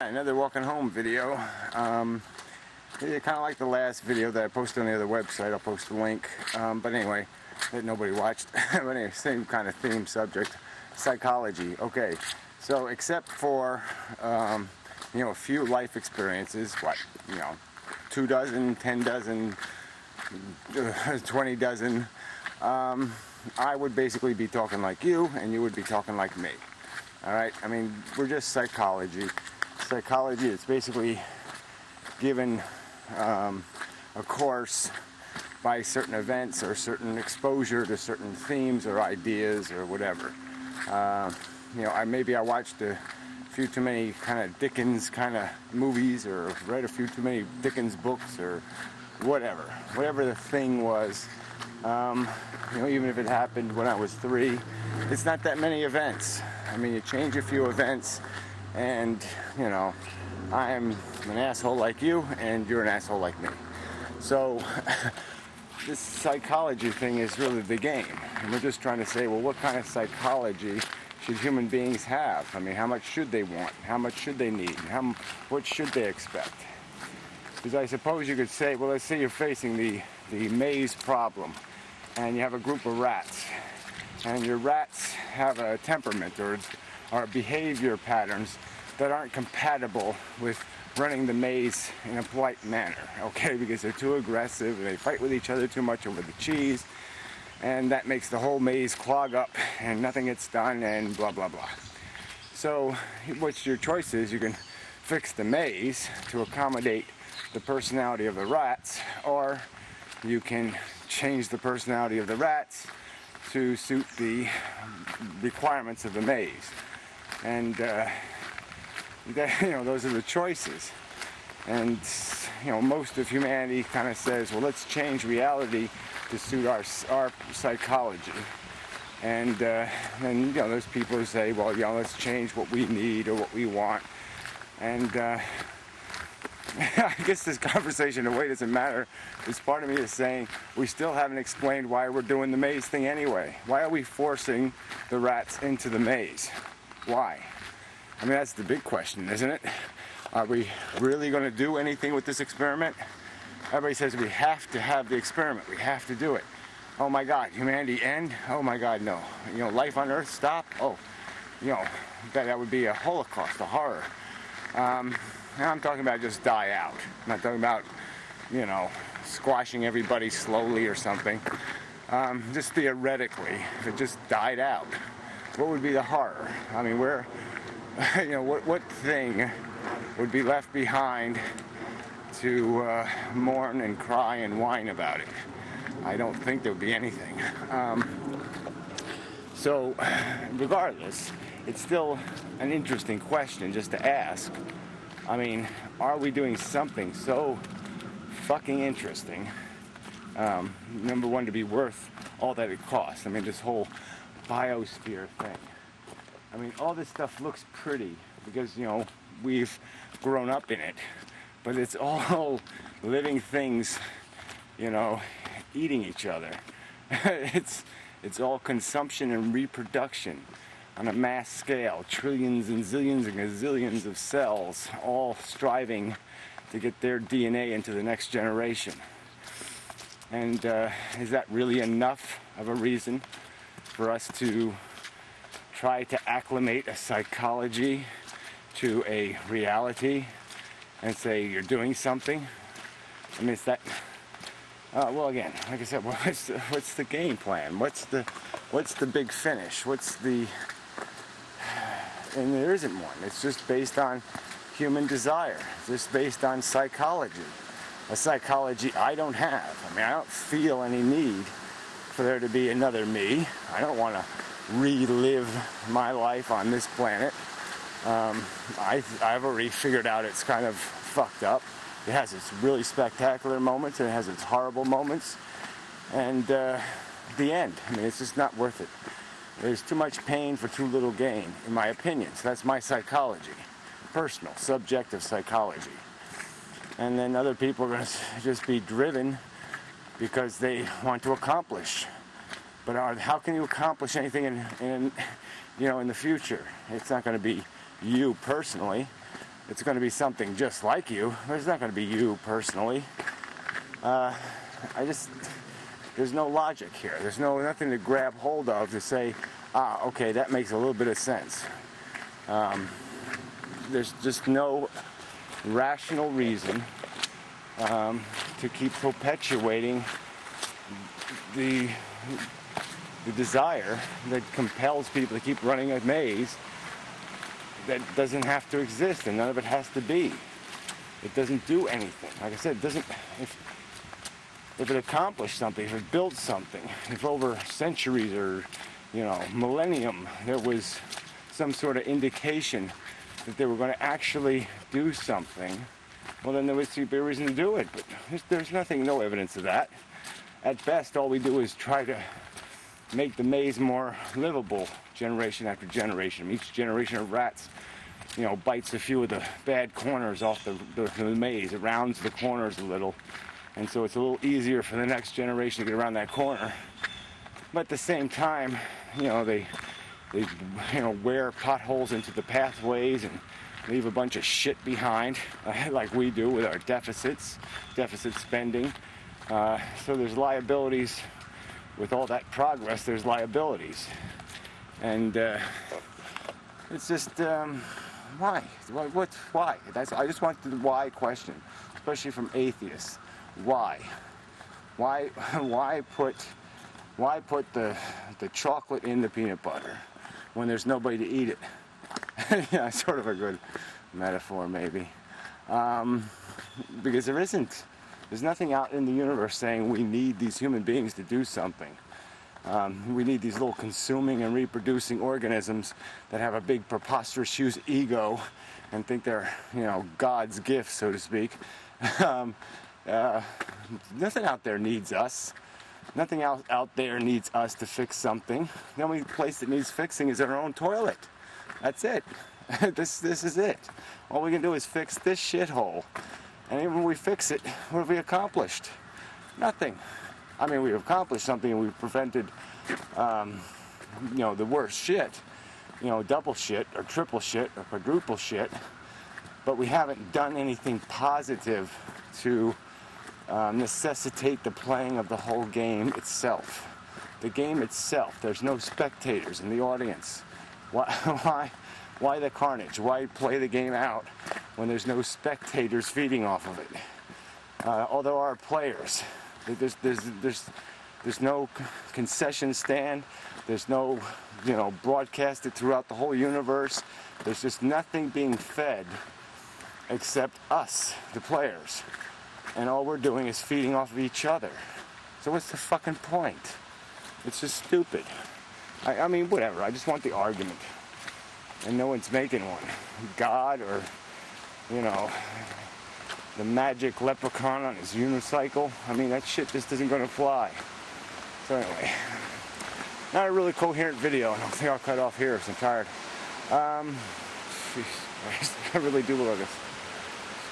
Another walking home video. Kind of like the last video that I posted on the other website. I'll post the link. But anyway, that nobody watched. But anyway, same kind of theme subject. Psychology. Okay, so except for a few life experiences, 2 dozen, 10 dozen, 20 dozen, I would basically be talking like you, and you would be talking like me. Alright, I mean, we're just psychology. Psychology is basically given a course by certain events or certain exposure to certain themes or ideas or whatever. Maybe I watched a few too many kind of Dickens kind of movies, or read a few too many Dickens books, or whatever the thing was. Even if it happened when I was 3, it's not that many events. I mean, you change a few events, and I am an asshole like you, and you're an asshole like me. So this psychology thing is really the game, and we're just trying to say, well, what kind of psychology should human beings have? I mean, how much should they want? How much should they need? What should they expect? Because I suppose you could say, well, let's say you're facing the maze problem, and you have a group of rats, and your rats have a temperament or behavior patterns that aren't compatible with running the maze in a polite manner, okay? Because they're too aggressive, and they fight with each other too much over the cheese, and that makes the whole maze clog up, and nothing gets done, and blah, blah, blah. So what's your choice is, you can fix the maze to accommodate the personality of the rats, or you can change the personality of the rats to suit the requirements of the maze. And those are the choices. And most of humanity kind of says, well, let's change reality to suit our psychology. And then there's people who say, well, let's change what we need or what we want. And I guess this conversation, the way doesn't matter, because part of me is saying we still haven't explained why we're doing the maze thing anyway. Why are we forcing the rats into the maze? Why? I mean, that's the big question, isn't it? Are we really going to do anything with this experiment? Everybody says we have to have the experiment. We have to do it. Oh my God, humanity end? Oh my God, no. Life on Earth stop? Oh, that would be a holocaust, a horror. Now I'm talking about just die out. I'm not talking about, squashing everybody slowly or something. Just theoretically, if it just died out, what would be the horror? I mean, what thing would be left behind to mourn and cry and whine about it? I don't think there would be anything. So, regardless, it's still an interesting question just to ask. I mean, are we doing something so fucking interesting, number one, to be worth all that it costs? I mean, this whole biosphere thing. I mean, all this stuff looks pretty because, we've grown up in it. But it's all living things, eating each other. It's all consumption and reproduction on a mass scale. Trillions and zillions and gazillions of cells all striving to get their DNA into the next generation. And is that really enough of a reason for us to try to acclimate a psychology to a reality and say you're doing something? I mean, it's that. Well, again, like I said, what's the game plan? What's the big finish? And there isn't one. It's just based on human desire. It's just based on psychology. A psychology I don't have. I mean, I don't feel any need for there to be another me. I don't want to relive my life on this planet. I've already figured out it's kind of fucked up. It has its really spectacular moments, and it has its horrible moments. And the end. I mean, it's just not worth it. There's too much pain for too little gain, in my opinion. So that's my psychology. Personal, subjective psychology. And then other people are going to just be driven because they want to accomplish. But how can you accomplish anything in the future? It's not going to be you personally. it's going to be something just like you. It's not going to be you personally. There's no logic here. There's nothing to grab hold of to say, okay, that makes a little bit of sense. There's just no rational reason to keep perpetuating the desire that compels people to keep running a maze that doesn't have to exist, and none of it has to be. It doesn't do anything. Like I said, it doesn't. If it accomplished something, if it built something, if over centuries or millennium there was some sort of indication that they were going to actually do something, well, then there would be a reason to do it. But there's no evidence of that. At best, all we do is try to make the maze more livable generation after generation. Each generation of rats, bites a few of the bad corners off the maze. It rounds the corners a little, and so it's a little easier for the next generation to get around that corner. But at the same time, they wear potholes into the pathways and leave a bunch of shit behind, like we do with our deficit spending. So there's liabilities. With all that progress, there's liabilities. And it's just, why? Why? I just want the why question, especially from atheists. Why? Why put the chocolate in the peanut butter when there's nobody to eat it? Yeah, sort of a good metaphor, maybe. Because there's nothing out in the universe saying we need these human beings to do something. We need these little consuming and reproducing organisms that have a big preposterous huge ego and think they're, God's gift, so to speak. Nothing out there needs us. Nothing out there needs us to fix something. The only place that needs fixing is our own toilet. That's it. This is it. All we can do is fix this shithole. And even when we fix it, what have we accomplished? Nothing. I mean, we've accomplished something, and we've prevented, the worst shit. Double shit, or triple shit, or quadruple shit. But we haven't done anything positive to necessitate the playing of the whole game itself. The game itself. There's no spectators in the audience. Why the carnage? Why play the game out when there's no spectators feeding off of it? Although our players, there's no concession stand. There's no, broadcasted throughout the whole universe. There's just nothing being fed except us, the players. And all we're doing is feeding off of each other. So what's the fucking point? It's just stupid. I mean, whatever. I just want the argument. And no one's making one. God or, the magic leprechaun on his unicycle. I mean, that shit just isn't going to fly. So anyway, not a really coherent video. I don't think I'll cut off here because I'm tired. I really do look like a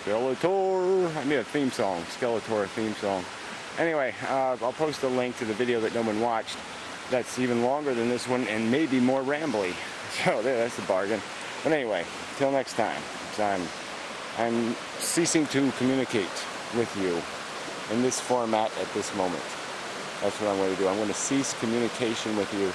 Skeletor. I need a theme song. Skeletor theme song. Anyway, I'll post a link to the video that no one watched. That's even longer than this one and maybe more rambly. So there, that's the bargain. But anyway, till next time. I'm ceasing to communicate with you in this format at this moment. That's what I'm going to do. I'm going to cease communication with you